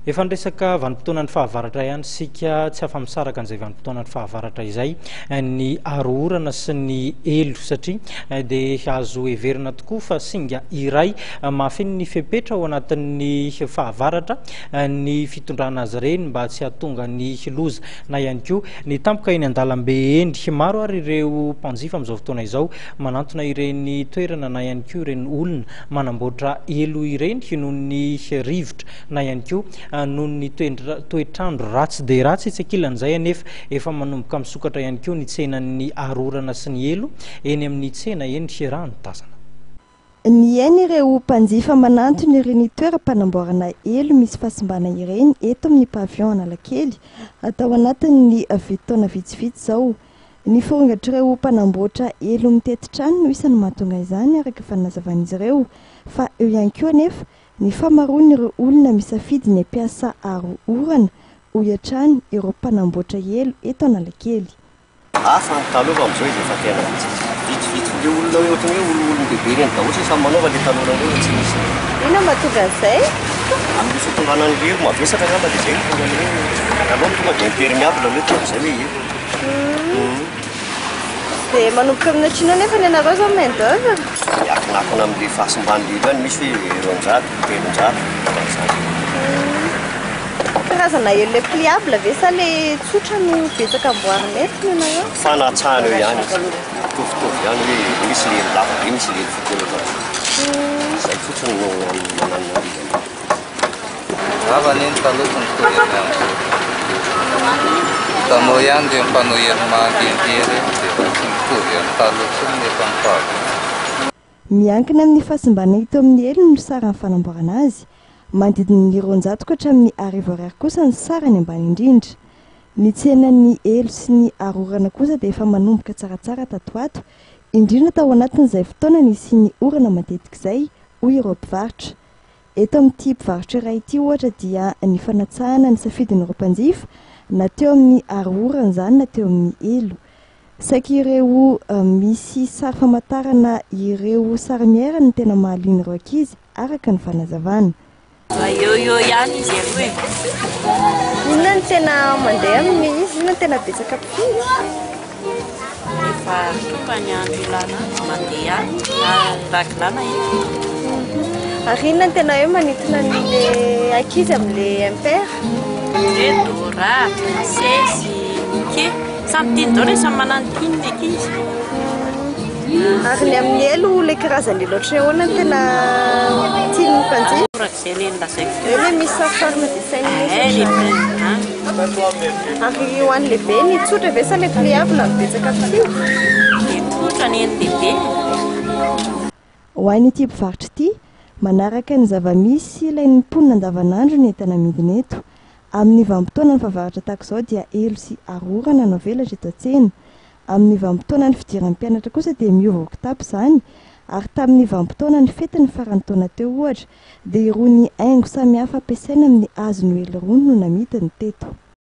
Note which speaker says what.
Speaker 1: Efa ndresaka vanim-potoanan'ny fahavaratra ihany sika tsy afa-misaraka an'izay vanim-potoanan'ny fahavaratra izay ny aroorana sy ny elo satria dia azo heverina tokoa fa singa iray mahafeno ny fepetra ao anatin'ny fahavaratra ny fitondrana azy ireny mba tsy hahatonga ny loza na ihany koa ny tampoka eny an-dalambe eny. Maro ary ireo mpanjifa amin'izao fotoana izao manantona ireny toerana na ihany koa ireny olona manamboatra elo ireny noho ny rivotra na ihany koa noho ny toetrandro ratsy dia ratsy itsakilan'izay anefa efa manomboka misokatra ihany koa ny tsenan'ny arorana sy ny elo eny amin'ny tsena eny rano tazana.
Speaker 2: Ny eny ireo mpanjifa manantona ireny toeram-panamboarana elo misy fahasimbana ireny eto amin'ny pavion Analakely atao anatin'ny taona vitsivitsy izao. Ny forongatra ireo mpanamboatra elo mitety trano no isany mahatonga izany araka fanazavan'izy ireo, fa eo ihany koa anefa ny famaroany ireo olona misafidy ny ampiasa aro orana ho hiatrany ireo mpanamboatra elo eto Analakely.
Speaker 3: Fa taloha amin'izao izy efa tena vitsivitsy ilay olona ohatran'ny hoe olon-dehibe ireny daholo samy manaova ilay tanora ireo tsy misy.
Speaker 2: Ina mahatonga an'izay?
Speaker 3: Amin'ny fitonganan'ny elo mavesatra angamba dia izay tonga ny hoe taloha tonga dia imperméable hoe tonga izay hoe elo.
Speaker 2: Dia manomboka amin'ny atrino nefa ny anareo izao main d'œuvre?
Speaker 3: Miankinakina amin'ilay fahasimban'ny elo any misy hoe 200, 300.
Speaker 2: Karazana elo ilay pliable ve sa ilay tsotra no betsaka amboarina eto ny anareo?
Speaker 3: Fanatsahana eo ihany mitovitovy ihany hoe misy elo lava be misy elo fotoana izay fotsiny no manana
Speaker 4: Avaniny taloha ny toerana tanao ihany dia mpanao elo mandendera dia tsy mitovy amin'ny taloha koa nefa mipavy.
Speaker 2: Miankina amin'ny fahasimbana hita amin'ny elo no saran'ny fanamboarana azy. Manodidina ny 200 ka hatramin'ny 1000 kosa ny sarany ambany indrindra. Ny tsenan'ny elo sy ny arorana kosa dia efa manomboka tsaratsara tatoato, indrindra tao anatin'izay fotoana nisy ny orana matetika izay hoy ireo mpivarotra. Eto amin'ity mpivarotra iray ity ohatra dia ny fanatsahana ny safidin'ireo mpanjifa na teo amin'ny arorana izany na teo amin'ny elo. Saika ireo misy sary famantarana ireo sarimiera ny tena mahaliana ireo ankizy araka ny fanazavana.
Speaker 5: Eo ihany izy hoe.
Speaker 2: Inona ny tena mandeha amin'ny izy, inona ny tena betsaka mpifidy?
Speaker 5: Efa tokany andro ilana mandeha rakolana io.
Speaker 2: Ary inona ny tena hoe manintona ny ankizy amin'ilay impaire?
Speaker 5: Dora, sesy, ke samy tiany daholo samy manano tiany ny ankizy.
Speaker 2: Ary ny amin'ny elo ilay karazany loatra ahoana ny tena tian'ny mpanjifa? Ele misy sarisarina desaina ary ho an'ny lehibe ny tsotra ve sa ilay pliable no betsaka mpifidy?
Speaker 5: Ny tsotra ny lehibe.
Speaker 2: Ho an'ity mpivarotra ity, manaraka ny zava-misy ilain'ny mponina andavanandro ny entana amidiny eto. Amin'ny vanim-potoana ny fahavaratra tahaka izao dia elo sy arorana no velatra eto an-tsena. Amin'ny vanim-potoana ny fidiran'ny mpianatra kosa dia miova oktaba izany, ary tamin'ny vanim-potoana ny fety ny faran'ny taona teo ohatra dia irony haingo samihafa ampiasaina amin'ny hazo noely rony no namidiny teto.